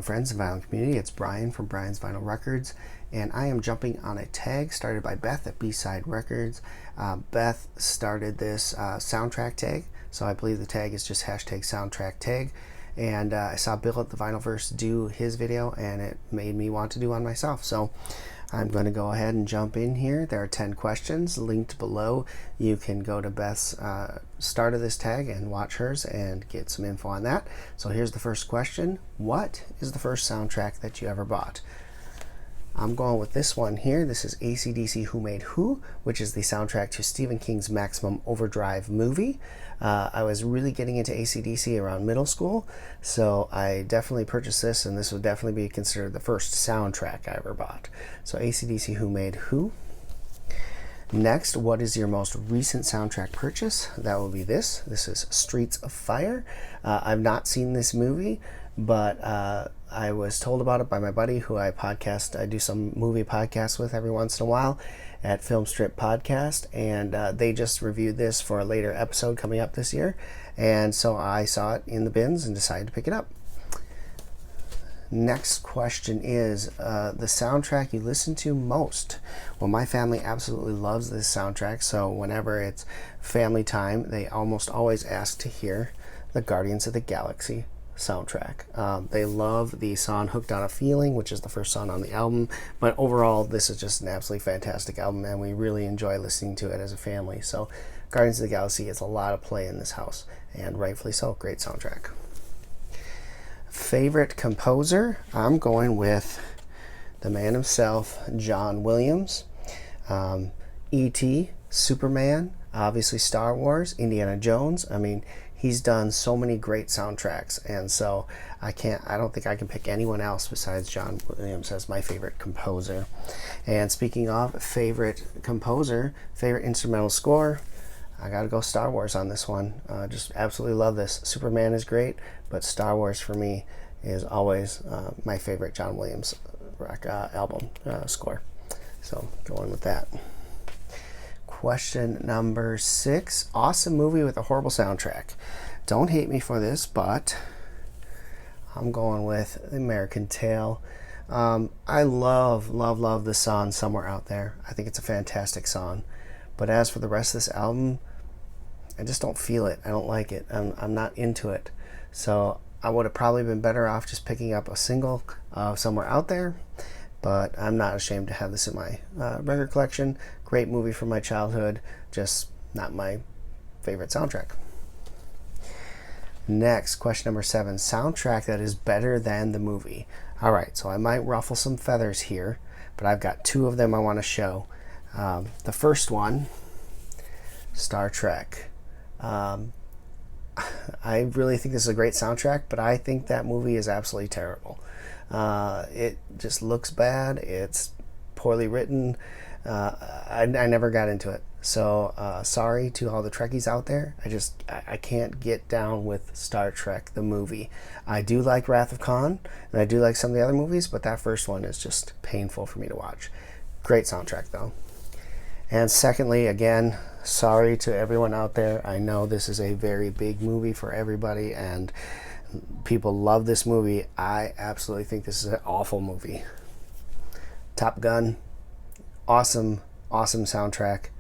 vinyl friends and vinyl community. It's Brian from Brian's Vinyl Records, and I am jumping on a tag started by Beth at B-Side Records. Beth started this soundtrack tag, so I believe the tag is just hashtag soundtrack tag. And I saw Bill at the Vinylverse do his video, and it made me want to do one myself. So I'm going to go ahead and jump in here. There are 10 questions linked below. You can go to Beth's start of this tag and watch hers and get some info on that. So here's the first question. What is the first soundtrack that you ever bought? I'm going with this one here. This is AC/DC Who Made Who, which is the soundtrack to Stephen King's Maximum Overdrive movie. I was really getting into AC/DC around middle school, so I definitely purchased this, and this would definitely be considered the first soundtrack I ever bought. So AC/DC Who Made Who. Next, what is your most recent soundtrack purchase? That will be this. This is Streets of Fire. I've not seen this movie, but I was told about it by my buddy who I do some movie podcasts with every once in a while at Film Strip Podcast, and they just reviewed this for a later episode coming up this year, and so I saw it in the bins and decided to pick it up. Next question is the soundtrack you listen to most. Well, my family absolutely loves this soundtrack, so whenever it's family time, they almost always ask to hear the Guardians of the Galaxy soundtrack. They love the song Hooked on a Feeling, which is the first song on the album, but overall this is just an absolutely fantastic album, and we really enjoy listening to it as a family. So Guardians of the Galaxy gets a lot of play in this house, and rightfully so. Great soundtrack. Favorite composer? I'm going with the man himself, John Williams. E.T., Superman, obviously Star Wars, Indiana Jones. I mean, he's done so many great soundtracks, and so I don't think I can pick anyone else besides John Williams as my favorite composer. And speaking of favorite composer, favorite instrumental score, I gotta go Star Wars on this one. Just absolutely love this. Superman is great, but Star Wars for me is always my favorite John Williams album score. So going with that. Question number 6. Awesome movie with a horrible soundtrack. Don't hate me for this, but I'm going with The American Tail. I love the song Somewhere Out There. I think it's a fantastic song. But as for the rest of this album, I just don't feel it. I don't like it. I'm not into it. So I would have probably been better off just picking up a single of Somewhere Out There. But I'm not ashamed to have this in my record collection. Great movie from my childhood, just not my favorite soundtrack. Next, question number 7. Soundtrack that is better than the movie. All right, so I might ruffle some feathers here, but I've got 2 of them I want to show. The first one, Star Trek. I really think this is a great soundtrack, but I think that movie is absolutely terrible. It just looks bad. It's poorly written. I never got into it. So sorry to all the Trekkies out there. I can't get down with Star Trek, the movie. I do like Wrath of Khan, and I do like some of the other movies, but that first one is just painful for me to watch. Great soundtrack, though. And secondly, again, sorry to everyone out there. I know this is a very big movie for everybody, and people love this movie. I absolutely think this is an awful movie. Top Gun, awesome soundtrack.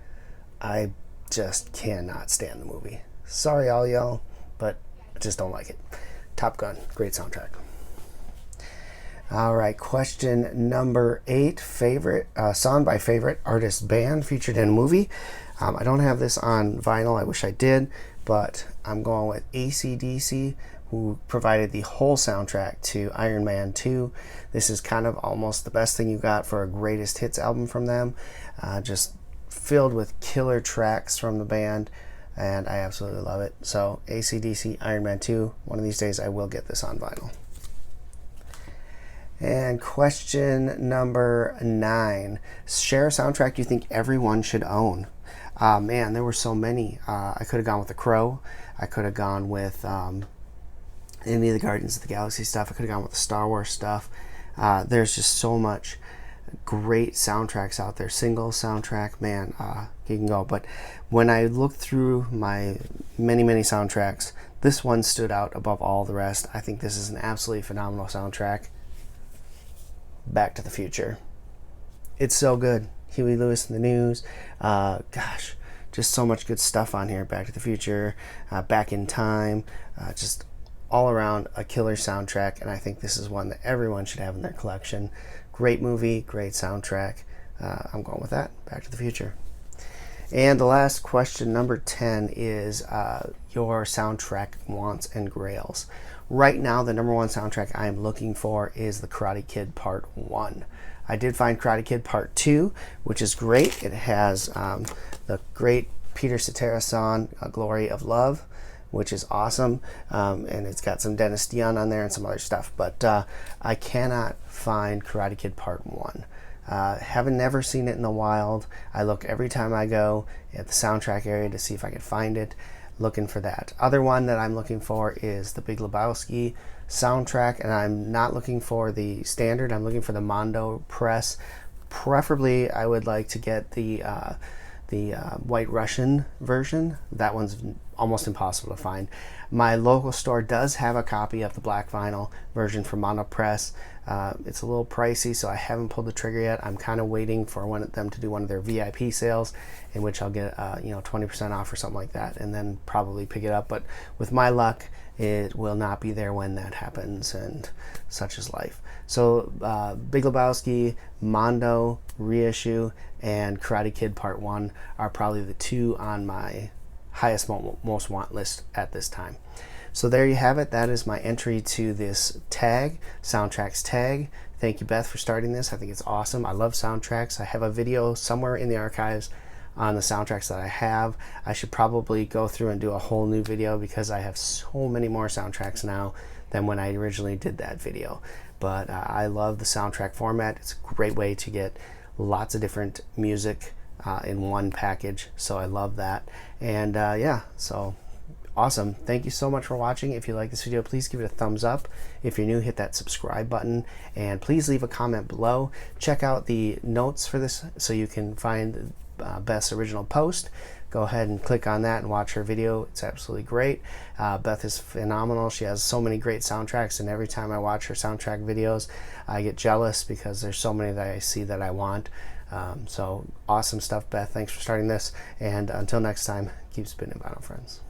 I just cannot stand the movie. Sorry, all y'all, but I just don't like it. Top Gun, great soundtrack. All right, question number 8. Favorite song by favorite artist band featured in a movie. I don't have this on vinyl. I wish I did, but I'm going with AC/DC, who provided the whole soundtrack to Iron Man 2. This is kind of almost the best thing you got for a greatest hits album from them. Just filled with killer tracks from the band, and I absolutely love it. So AC/DC, Iron Man 2. One of these days I will get this on vinyl. And question number 9. Share a soundtrack you think everyone should own. Man, there were so many. I could have gone with The Crow. I could have gone with any of the Guardians of the Galaxy stuff. I could have gone with the Star Wars stuff. There's just so much great soundtracks out there. Single soundtrack, man, you can go. But when I look through my many soundtracks, this one stood out above all the rest. I think this is an absolutely phenomenal soundtrack. Back to the Future. It's so good. Huey Lewis in the News. Gosh, just so much good stuff on here. Back to the Future, Back in Time, just all around a killer soundtrack, and I think this is one that everyone should have in their collection. Great movie, great soundtrack. I'm going with that. Back to the Future. And the last question, number 10, is your soundtrack wants and grails. Right now, the number one soundtrack I am looking for is The Karate Kid Part 1. I did find Karate Kid Part 2, which is great. It has the great Peter Cetera song, Glory of Love, which is awesome, and it's got some Dennis Dion on there and some other stuff, but I cannot find Karate Kid Part 1. Haven't never seen it in the wild. I look every time I go at the soundtrack area to see if I can find it, looking for that. Other one that I'm looking for is the Big Lebowski soundtrack, and I'm not looking for the standard. I'm looking for the Mondo Press. Preferably, I would like to get the White Russian version. That one's almost impossible to find. My local store does have a copy of the black vinyl version from Mono Press. It's a little pricey, so I haven't pulled the trigger yet. I'm kind of waiting for them to do one of their VIP sales, in which I'll get 20% off or something like that, and then probably pick it up. But with my luck, it will not be there when that happens, and such is life. So Big Lebowski, Mondo reissue, and Karate Kid Part 1 are probably the two on my highest most want list at this time. So there you have it. That is my entry to this tag, Soundtracks tag. Thank you, Beth, for starting this. I think it's awesome. I love soundtracks. I have a video somewhere in the archives on the soundtracks that I have. I should probably go through and do a whole new video because I have so many more soundtracks now than when I originally did that video. But I love the soundtrack format. It's a great way to get lots of different music in one package, so I love that. And yeah, so awesome. Thank you so much for watching. If you like this video, please give it a thumbs up. If you're new, hit that subscribe button, and please leave a comment below. Check out the notes for this so you can find Beth's original post. Go ahead and click on that and watch her video. It's absolutely great. Beth is phenomenal. She has so many great soundtracks, and every time I watch her soundtrack videos, I get jealous because there's so many that I see that I want. So awesome stuff, Beth. Thanks for starting this, and until next time, keep spinning, vinyl friends.